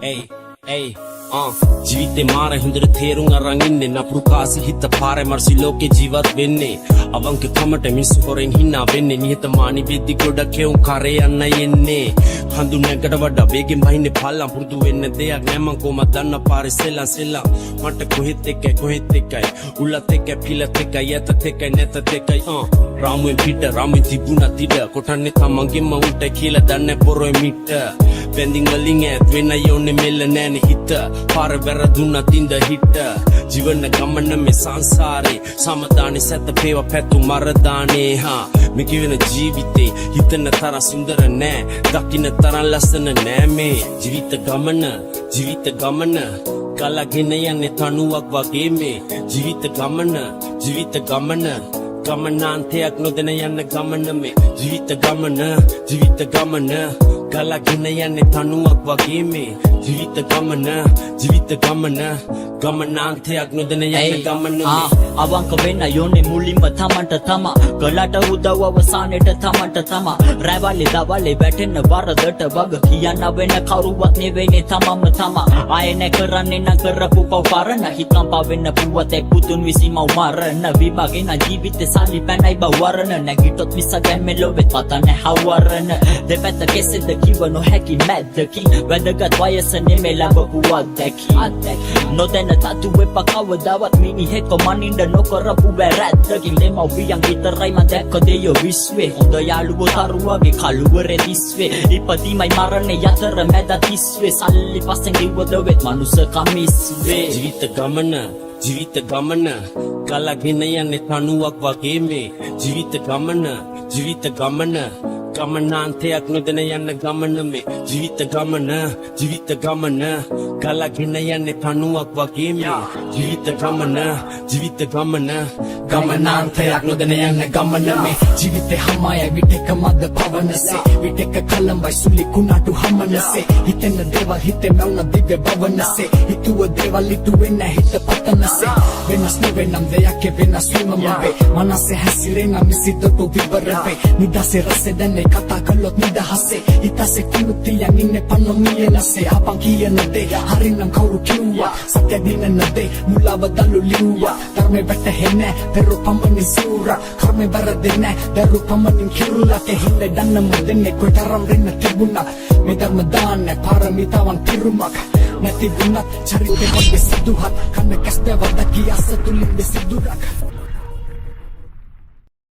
Hey, ජීවිතේ මාර හිඳට තේරුම් අරන් ඉන්නේ නපුරු කාසි හිත පාරේ මර්සි ලෝකේ ජීවත් වෙන්නේ අවංක කමට මිනිස්සු හොරෙන් හිනා වෙන්නේ නිහතමානී වෙද්දි ගොඩක් එවුන් කරේ යන්න යන්නේ හඳුනකට වඩා වේගෙන් බහින්නේ පල්ලම් පුරුදු වෙන්න දෙයක් නෑ මං කොහමද දන්න පාරේ සෙල්ලම් මට කොහෙත් එකයි උලත් එක පිලත් එකයි යතත් එකයි නැතත් එකයි රාමුවෙන් පිට රාමුවෙන් තිබුණා තිඩ කොටන්නේ තමන්ගෙම උන්ට කියලා දන්නේ පොරොයි මිට බැඳින් වලින් ඈත් වෙන්න යෝනේ මෙල්ල නෑනේ හිත පාර වැරදුනා තින්ද හිට ජීවන ගමන මේ සංසාරේ සමදානේ සැතපේව පැතු මරදානේ මේ කිවෙන ජීවිතේ හිතන තරම් සුන්දර නෑ දකින්න තරම් ලස්සන නෑ මේ ජීවිත ගමන ගලගෙන යන්නේ තනුවක් වගේ මේ ජීවිත ගමන ගමනාන්තයක් නොදැන යන්න ගමන මේ ජීවිත ගමන ගලගෙන යන්නේ තනුවක් වගේ මේ ජීවිත ගමන ගමනාන්තයක් නොදැන යන්න ගමන මේ අවංක වෙන්න යෝනේ මුලින්ම තමන්ට තමා ගලට උදව් අවසානෙට තමන්ට තමා රැවලේ දවලේ වැටෙන වරදට වග කියන්න වෙන කවුරුවත් නෙවෙයිනේ තමම තමා ආයෙ නැ කරන්නේ නම් කරපු පව් පරණ හිතම් පවෙන්න පුවතේ පුතුන් විසිමව මරණ විභාගෙන ජීවිතේ සල්ලි පැනයි බවරණ නැගිටොත් මිස ගැම්මේ ලොවෙත් පතන්නේ හවරණ දෙපැත්ත කෙසෙද කිව නොහැකි මැද්දකි වැදගත් වයස නෙමෙයි ලැබපු අත්දැකීම් නොදැන තතු වෙපා කවදාවත් මිනිහෙක් මනින්න නොකරපු වැරැද්දකින් දෙමව්පියන් විතරයි මම දැක්ක දෙයෝ විශ්වේ හොඳ යාළුවෝ තරුවගේ කළුවරේ දිස්වේ ඉපදීමයි මරණේ යතර මැද තිස්වේ සල්ලි පස්සෙන් කිව්වද වෙත් මනුස්සකම ඉස්වේ ජීවිත ගමන ගලගෙන යන්නේ තනුවක් වගේ මේ ජීවිත ගමන ගමනාන්තයක් නොදැන යන්න ගමන මේ ජීවිත ගමන ගලගෙන යන්නේ තනුවක් වගේ මේ ජීවිත ගමන ගමනාන්තයක් නොදැන යන්න ගමන මේ ජීවිතේ හමාය විටක මද පවනසේ විටක කලම්බයි සුලි කුණාටු හමනසේ හිතෙන දේවල් හිතේ මවුන දිව්‍ය භවනසේ හිතුව දේවල් හිතුවෙන්න හිත පතනසේ වෙනස් නොවෙනම් දෙයක් වෙනස් වීම මගේ මනසේ හැසිරෙන මිසිතතු විවරවේ නිදසේ රසේ දැනේ කතා කළොත් නිදහසේ හිතසේ කුණුතියන් ඉන්නේ පන්නොමියනසේ අපන් කියන දේ හරිනම් කවුරු කිව්වා සත්‍ය දිනන දේ මුලව දලු ලිව්වා ධර්මේ වැටහෙන්නේ පෙරු පමණින් සිවුරා කර්මේ බරදෙන්නේ දරු පමණින් කිරුලා තෙහිල්ල දන්න මුදෙන්නේ කොතරම් වෙන්න තිබුණා මේ ධර්ම දාන්නේ පාරමිතාවන් තිරුමක් නැති වුණත් චරිතේ වගේ සිදුහත් කන්න කැස්දව දකි අසතුලින් සිදුරක්